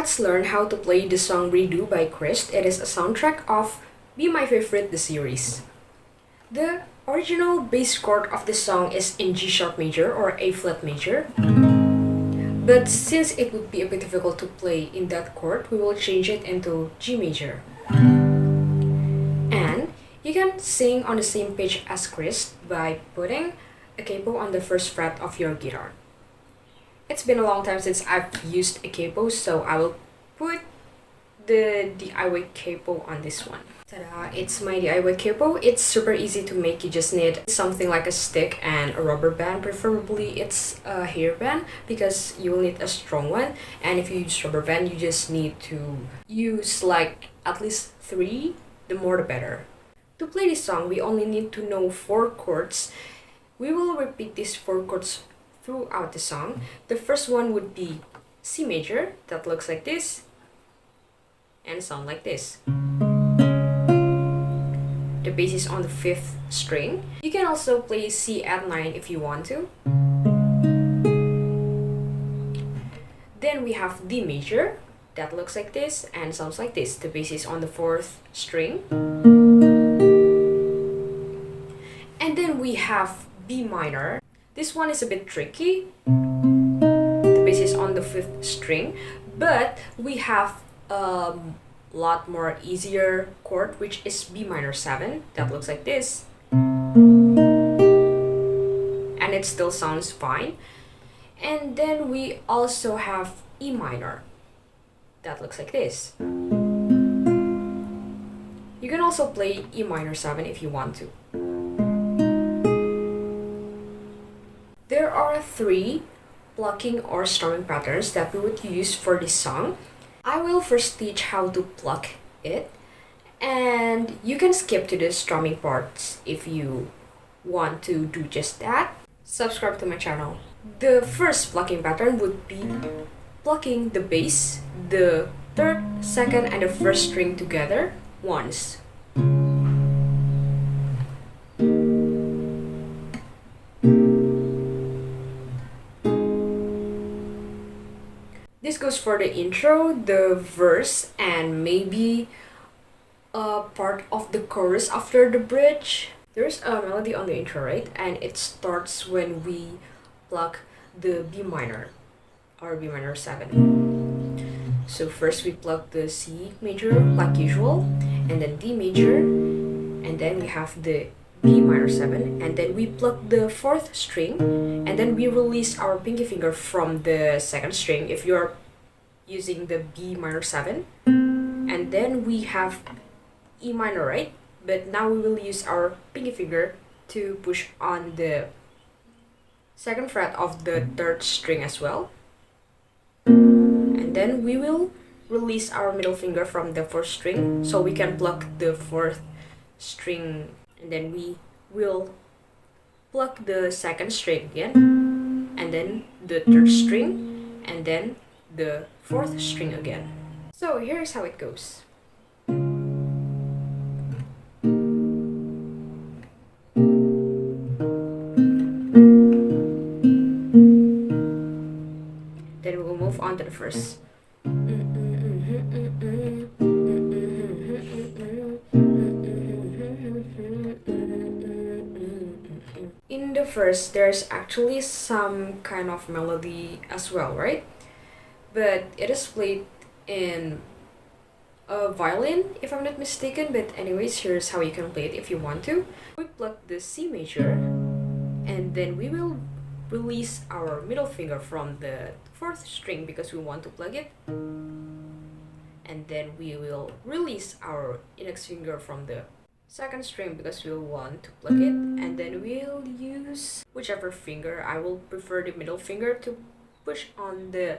let's learn how to play the song Redo by KRIST. It is a soundtrack of Be My Favorite the series. The original bass chord of the song is in G sharp major or A flat major. But since it would be a bit difficult to play in that chord, we will change it into G major. And you can sing on the same pitch as KRIST by putting a capo on the first fret of your guitar. It's been a long time since I've used a capo, so I will put the DIY capo on this one. Ta-da! It's my DIY capo. It's super easy to make. You just need something like a stick and a rubber band. Preferably it's a hair band because you will need a strong one. And if you use rubber band, you just need to use like at least 3. The more the better. To play this song, we only need to know 4 chords. We will repeat these 4 chords throughout the song. The first one would be C major, that looks like this and sound like this. The bass is on the 5th string. You can also play C at 9 if you want to. Then we have D major, that looks like this and sounds like this. The bass is on the 4th string. And then we have B minor. This one is a bit tricky. The bass is on the 5th string, but we have a lot more easier chord, which is B minor 7. That looks like this. And it still sounds fine. And then we also have E minor. That looks like this. You can also play E minor 7 if you want to. There are 3 plucking or strumming patterns that we would use for this song. I will first teach how to pluck it, and you can skip to the strumming parts if you want to do just that. Subscribe to my channel. The first plucking pattern would be plucking the bass, the 3rd, 2nd, and the 1st string together once. This goes for the intro, the verse, and maybe a part of the chorus after the bridge. There's a melody on the intro, right? And it starts when we pluck the B minor or B minor 7. So first we pluck the C major like usual, and then D major, and then we have the B minor 7, and then we pluck the 4th string, and then we release our pinky finger from the 2nd string if you're using the B minor 7, and then we have E minor, right? But now we will use our pinky finger to push on the 2nd fret of the 3rd string as well, and then we will release our middle finger from the 4th string so we can pluck the 4th string. And then we will pluck the 2nd string again, and then the 3rd string, and then the 4th string again. So here's how it goes. Then we will move on to the verse. In the verse, there's actually some kind of melody as well, right? But it is played in a violin, if I'm not mistaken. But anyways, here's how you can play it if you want to. We pluck the C major, and then we will release our middle finger from the 4th string because we want to plug it. And then we will release our index finger from the 2nd string because we'll want to plug it, and then we'll use whichever finger. I will prefer the middle finger to push on the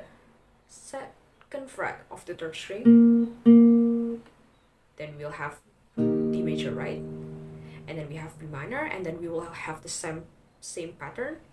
2nd fret of the 3rd string. Then we'll have D major, right? And then we have B minor, and then we will have the same pattern.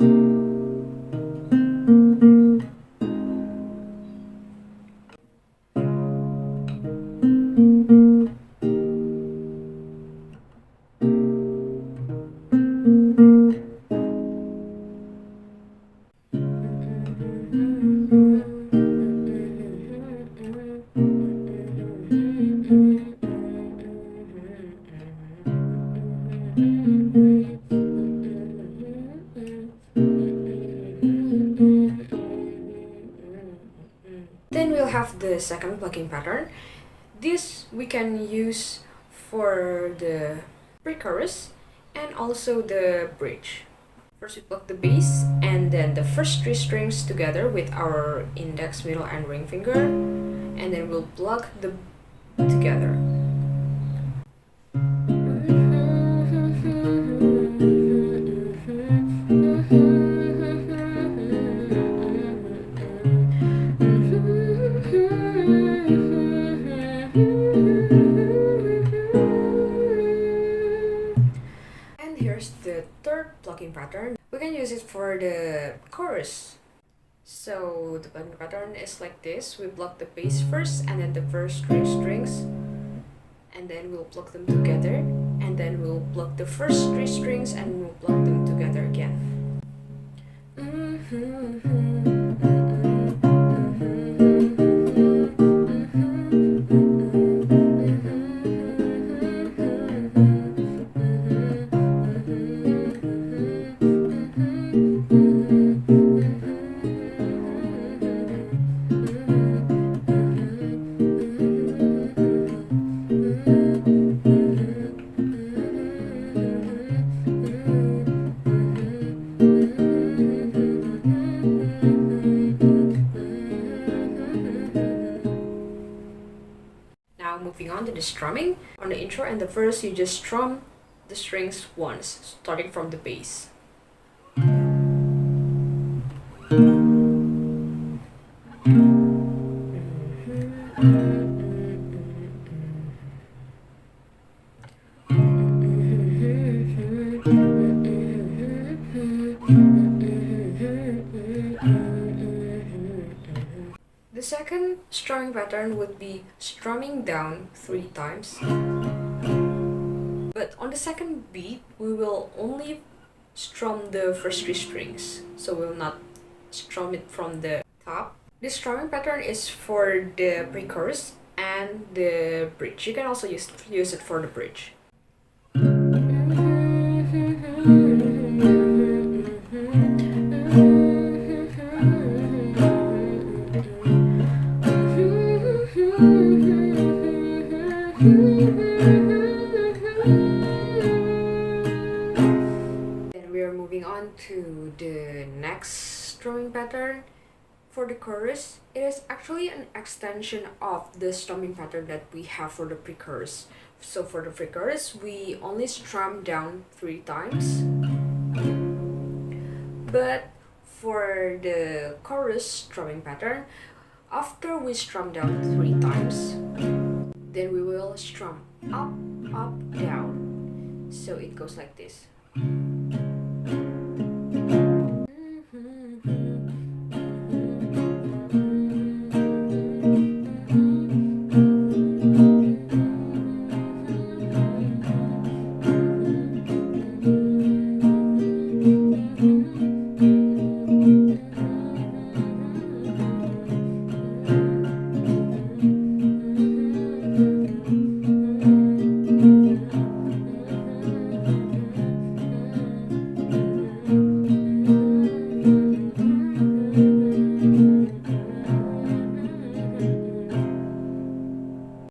Then we'll have the second plucking pattern. This we can use for the pre-chorus and also the bridge. First we pluck the bass and then the first 3 strings together with our index, middle and ring finger, and then we'll pluck the together. The third plucking pattern, we can use it for the chorus. So the plucking pattern is like this. We pluck the bass first and then the first 3 strings, and then we'll pluck them together, and then we'll pluck the first 3 strings and we'll pluck them together again. Moving on to the strumming. On the intro and the verse, you just strum the strings once, starting from the bass. The second strumming pattern would be strumming down 3 times. But on the second beat, we will only strum the first 3 strings. So we'll not strum it from the top. This strumming pattern is for the pre-chorus and the bridge. You can also use it for the bridge. Then we are moving on to the next strumming pattern. For the chorus, it is actually an extension of the strumming pattern that we have for the pre-chorus. So for the pre-chorus, we only strum down 3 times. But for the chorus strumming pattern, after we strum down 3 times, then we will strum up, up, down. So it goes like this.